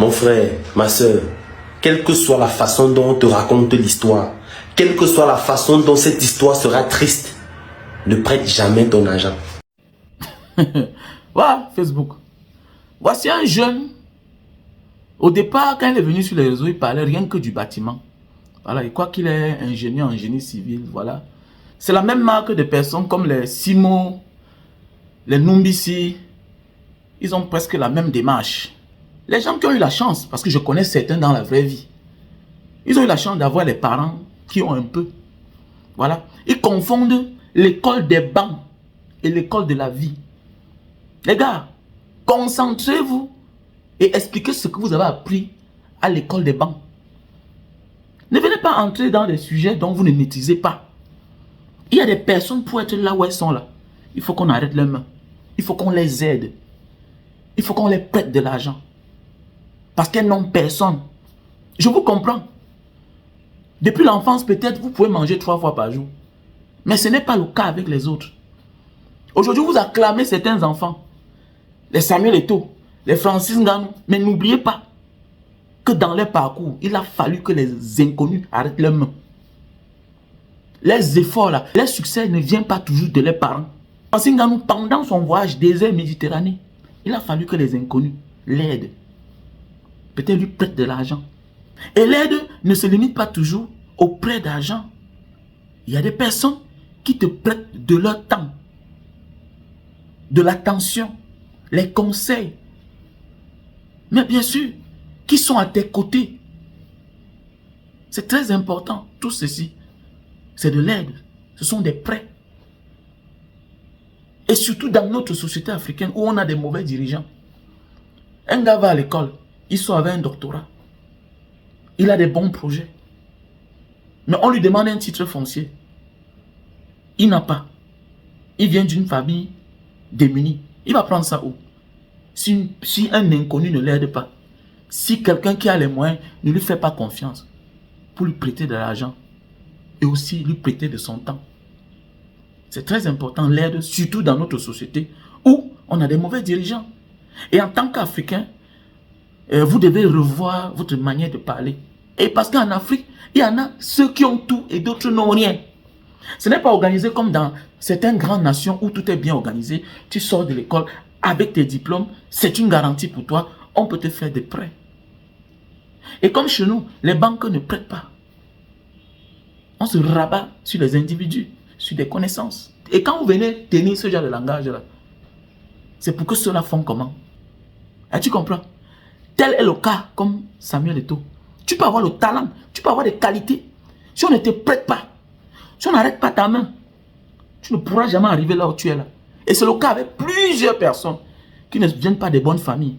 Mon frère, ma soeur, quelle que soit la façon dont on te raconte l'histoire, quelle que soit la façon dont cette histoire sera triste, ne prête jamais ton argent. Voilà, Facebook. Voici un jeune. Au départ, quand il est venu sur les réseaux, il parlait rien que du bâtiment. Voilà, il croit qu'il est ingénieur en génie civil. Voilà. C'est la même marque de personnes comme les Simo, les Numbisi. Ils ont presque la même démarche. Les gens qui ont eu la chance, parce que je connais certains dans la vraie vie, ils ont eu la chance d'avoir les parents qui ont un peu. Voilà. Ils confondent l'école des bancs et l'école de la vie. Les gars, concentrez-vous et expliquez ce que vous avez appris à l'école des bancs. Ne venez pas entrer dans des sujets dont vous ne maîtrisez pas. Il y a des personnes pour être là où elles sont là. Il faut qu'on arrête leurs mains. Il faut qu'on les aide. Il faut qu'on les prête de l'argent. Parce qu'elles n'ont personne. Je vous comprends. Depuis l'enfance, peut-être, vous pouvez manger 3 fois par jour. Mais ce n'est pas le cas avec les autres. Aujourd'hui, vous acclamez certains enfants. Les Samuel Eto'o, les Francis Ngannou. Mais n'oubliez pas que dans leur parcours, il a fallu que les inconnus arrêtent leurs mains. Les efforts là, les succès ne viennent pas toujours de leurs parents. Francis Ngannou, pendant son voyage désert Méditerranée, il a fallu que les inconnus l'aident. Peut-être lui prêtent de l'argent. Et l'aide ne se limite pas toujours au prêt d'argent. Il y a des personnes qui te prêtent de leur temps, de l'attention, les conseils. Mais bien sûr, qui sont à tes côtés. C'est très important. Tout ceci, c'est de l'aide. Ce sont des prêts. Et surtout dans notre société africaine où on a des mauvais dirigeants. Un gars va à l'école, il sort avec un doctorat. Il a des bons projets. Mais on lui demande un titre foncier. Il n'a pas. Il vient d'une famille démunie. Il va prendre ça où? Si un inconnu ne l'aide pas, si quelqu'un qui a les moyens ne lui fait pas confiance pour lui prêter de l'argent et aussi lui prêter de son temps. C'est très important l'aide, surtout dans notre société où on a des mauvais dirigeants. Et en tant qu'Africain, vous devez revoir votre manière de parler. Et parce qu'en Afrique, il y en a ceux qui ont tout et d'autres n'ont rien. Ce n'est pas organisé comme dans certaines grandes nations où tout est bien organisé. Tu sors de l'école avec tes diplômes, c'est une garantie pour toi. On peut te faire des prêts. Et comme chez nous, les banques ne prêtent pas. On se rabat sur les individus, sur des connaissances. Et quand vous venez tenir ce genre de langage-là, c'est pour que ceux-là font comment? Et tu comprends? Tel est le cas comme Samuel Eto'o. Tu peux avoir le talent, tu peux avoir des qualités. Si on ne te prête pas, si on n'arrête pas ta main, tu ne pourras jamais arriver là où tu es là. Et c'est le cas avec plusieurs personnes qui ne viennent pas des bonnes familles.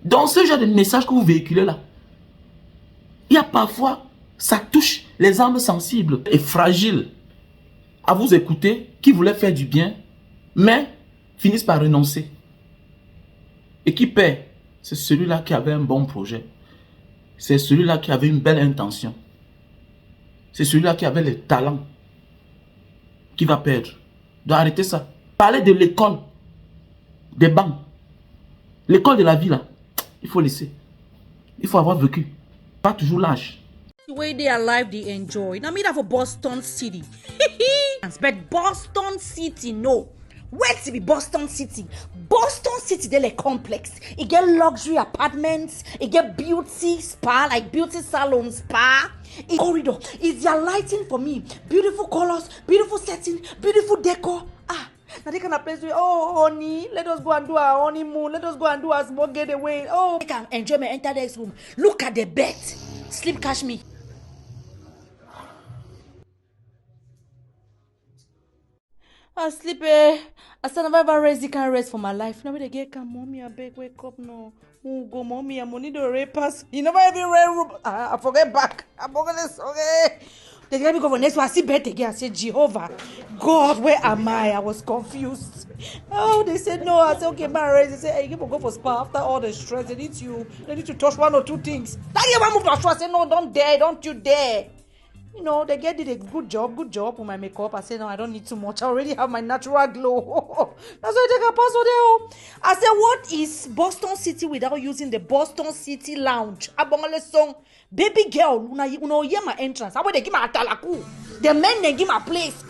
Dans ce genre de message que vous véhiculez là, il y a parfois, ça touche les âmes sensibles et fragiles à vous écouter, qui voulaient faire du bien, mais finissent par renoncer. Et qui paie? C'est celui-là qui avait un bon projet. C'est celui-là qui avait une belle intention. C'est celui-là qui avait le talent qui va perdre. Donc arrêtez ça. Parlez de l'école, des bancs, l'école de la vie là. Il faut laisser. Il faut avoir vécu. Pas toujours l'âge. The way they are alive, they enjoy. Now me that for Boston City. But Boston City, no. Where to be Boston City? Boston City, they're like complex. It get luxury apartments. It get beauty spa, like beauty salon spa. It corridor. It's their lighting for me. Beautiful colors, beautiful setting, beautiful decor. Now they kind of place where, oh honey, let us go and do our honeymoon. Let us go and do our small getaway. Oh, I can enjoy my enter this room. Look at the bed. Sleep catch me. I sleep I said never ever rest. You can't rest for my life. Now they get come, mommy, I beg, wake up no. Oh, go, mommy, I'm money to rape us. You never even rain. I forget back. I forget this. Okay. They let me go for next one. I see bed again. I said, Jehovah, God, where am I was confused. Oh, they said no. I said, okay, man, rest. They said, hey, you can go for spa after all the stress. They need to touch 1 or 2 things. That you want to move to spa. I said, no, don't dare, don't you dare. You know, they did a good job with my makeup. I said, no, I don't need too much. I already have my natural glow. That's why I take a password there. I said, what is Boston City without using the Boston City Lounge? Abongole song, baby girl, una hear my entrance. How they give my atalaku? The men they give my place.